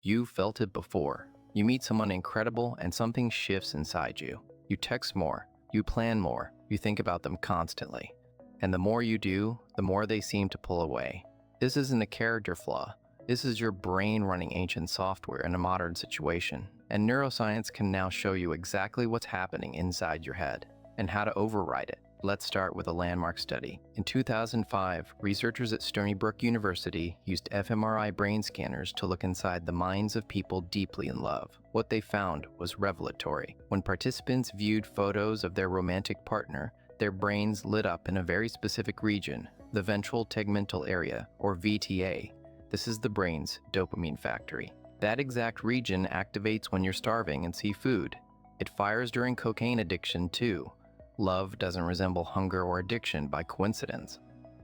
You've felt it before. You meet someone incredible and something shifts inside you. You text more, you plan more, you think about them constantly. And the more you do, the more they seem to pull away. This isn't a character flaw. This is your brain running ancient software in a modern situation. And neuroscience can now show you exactly what's happening inside your head and how to override it. Let's start with a landmark study. In 2005, researchers at Stony Brook University used fMRI brain scanners to look inside the minds of people deeply in love. What they found was revelatory. When participants viewed photos of their romantic partner, their brains lit up in a very specific region, the ventral tegmental area, or VTA. This is the brain's dopamine factory. That exact region activates when you're starving and see food. It fires during cocaine addiction too. Love doesn't resemble hunger or addiction by coincidence.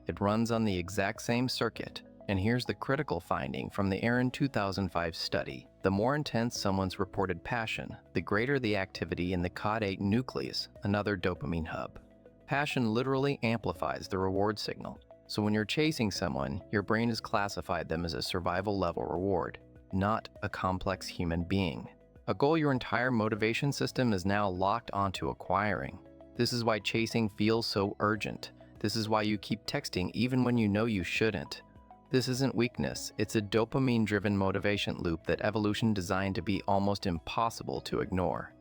It runs on the exact same circuit. And here's the critical finding from the Aron 2005 study. The more intense someone's reported passion, the greater the activity in the caudate nucleus, another dopamine hub. Passion literally amplifies the reward signal. So when you're chasing someone, your brain has classified them as a survival level reward, not a complex human being. A goal your entire motivation system is now locked onto acquiring. This is why chasing feels so urgent. This is why you keep texting even when you know you shouldn't. This isn't weakness, it's a dopamine-driven motivation loop that evolution designed to be almost impossible to ignore.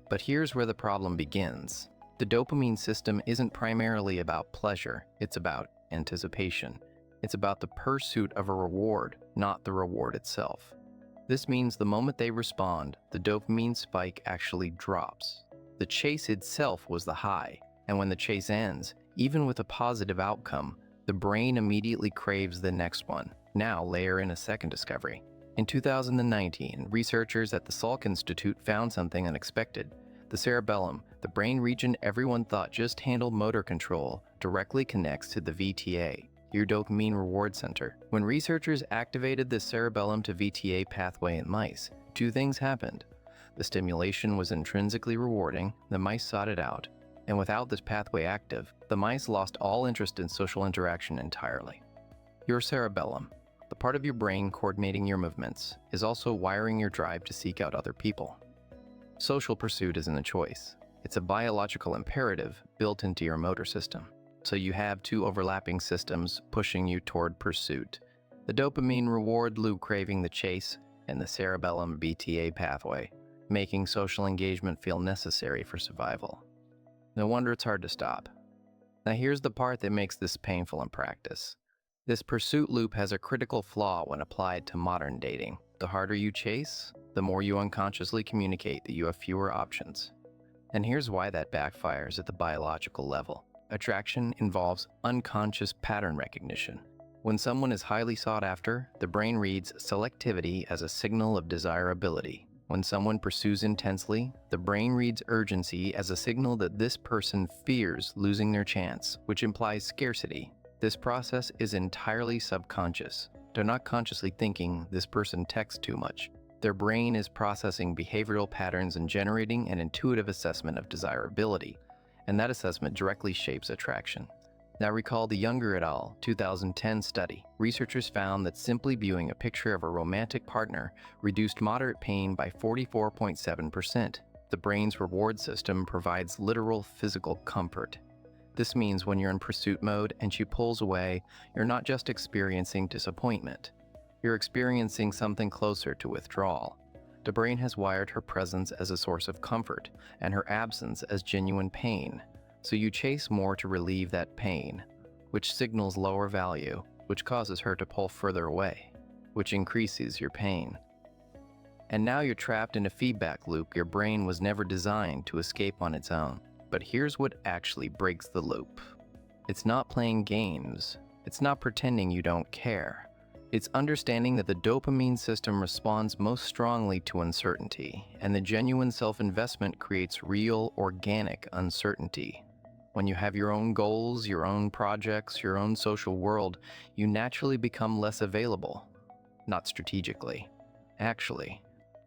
But here's where the problem begins. The dopamine system isn't primarily about pleasure, it's about anticipation. It's about the pursuit of a reward, not the reward itself. This means the moment they respond, the dopamine spike actually drops. The chase itself was the high, and when the chase ends, even with a positive outcome, the brain immediately craves the next one. Now layer in a second discovery. In 2019, researchers at the Salk Institute found something unexpected. The cerebellum, the brain region everyone thought just handled motor control, directly connects to the VTA, your dopamine reward center. When researchers activated the cerebellum to VTA pathway in mice, two things happened. The stimulation was intrinsically rewarding, the mice sought it out, and without this pathway active, the mice lost all interest in social interaction entirely. Your cerebellum, the part of your brain coordinating your movements, is also wiring your drive to seek out other people. Social pursuit isn't a choice. It's a biological imperative built into your motor system. So you have two overlapping systems pushing you toward pursuit. The dopamine reward loop craving the chase, and the cerebellum VTA pathway, making social engagement feel necessary for survival. No wonder it's hard to stop. Now here's the part that makes this painful in practice. This pursuit loop has a critical flaw when applied to modern dating. The harder you chase, the more you unconsciously communicate that you have fewer options. And here's why that backfires at the biological level. Attraction involves unconscious pattern recognition. When someone is highly sought after, the brain reads selectivity as a signal of desirability. When someone pursues intensely, the brain reads urgency as a signal that this person fears losing their chance, which implies scarcity. This process is entirely subconscious. They're not consciously thinking this person texts too much. Their brain is processing behavioral patterns and generating an intuitive assessment of desirability, and that assessment directly shapes attraction. Now recall the Younger et al. 2010 study. Researchers found that simply viewing a picture of a romantic partner reduced moderate pain by 44.7%. The brain's reward system provides literal physical comfort. This means when you're in pursuit mode and she pulls away, you're not just experiencing disappointment. You're experiencing something closer to withdrawal. The brain has wired her presence as a source of comfort and her absence as genuine pain. So you chase more to relieve that pain, which signals lower value, which causes her to pull further away, which increases your pain. And now you're trapped in a feedback loop your brain was never designed to escape on its own. But here's what actually breaks the loop. It's not playing games. It's not pretending you don't care. It's understanding that the dopamine system responds most strongly to uncertainty, and the genuine self-investment creates real, organic uncertainty. When you have your own goals, your own projects, your own social world, you naturally become less available. Not strategically, actually.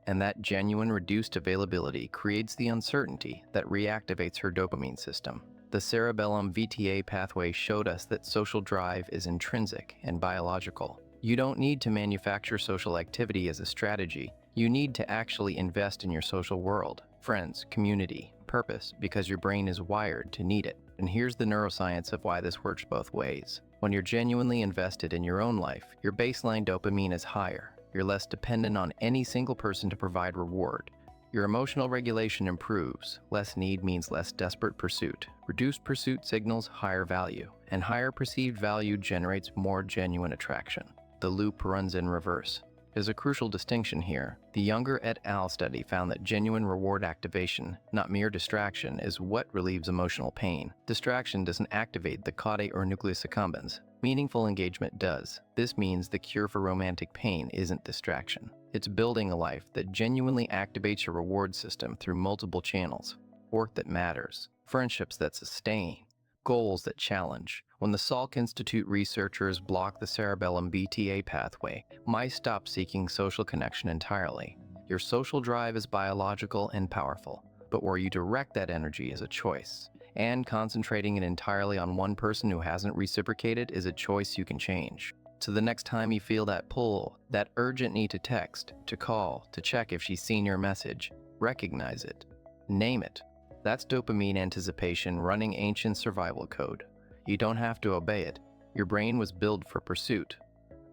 And that genuine reduced availability creates the uncertainty that reactivates her dopamine system. The cerebellum VTA pathway showed us that social drive is intrinsic and biological. You don't need to manufacture social activity as a strategy. You need to actually invest in your social world, friends, community, purpose, because your brain is wired to need it. And here's the neuroscience of why this works both ways. When you're genuinely invested in your own life, your baseline dopamine is higher. You're less dependent on any single person to provide reward. Your emotional regulation improves. Less need means less desperate pursuit. Reduced pursuit signals higher value, and higher perceived value generates more genuine attraction. The loop runs in reverse. There's a crucial distinction here. The Younger et al. Study found that genuine reward activation, not mere distraction, is what relieves emotional pain. Distraction doesn't activate the caudate or nucleus accumbens. Meaningful engagement does. This means the cure for romantic pain isn't distraction. It's building a life that genuinely activates your reward system through multiple channels. Work that matters. Friendships that sustain. Goals that challenge. When the Salk Institute researchers block the cerebellum BTA pathway, mice stop seeking social connection entirely. Your social drive is biological and powerful, but where you direct that energy is a choice. And concentrating it entirely on one person who hasn't reciprocated is a choice you can change. So the next time you feel that pull, that urgent need to text, to call, to check if she's seen your message, recognize it. Name it. That's dopamine anticipation running ancient survival code. You don't have to obey it. Your brain was built for pursuit.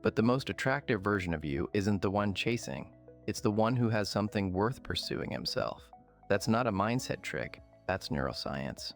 But the most attractive version of you isn't the one chasing. It's the one who has something worth pursuing himself. That's not a mindset trick. That's neuroscience.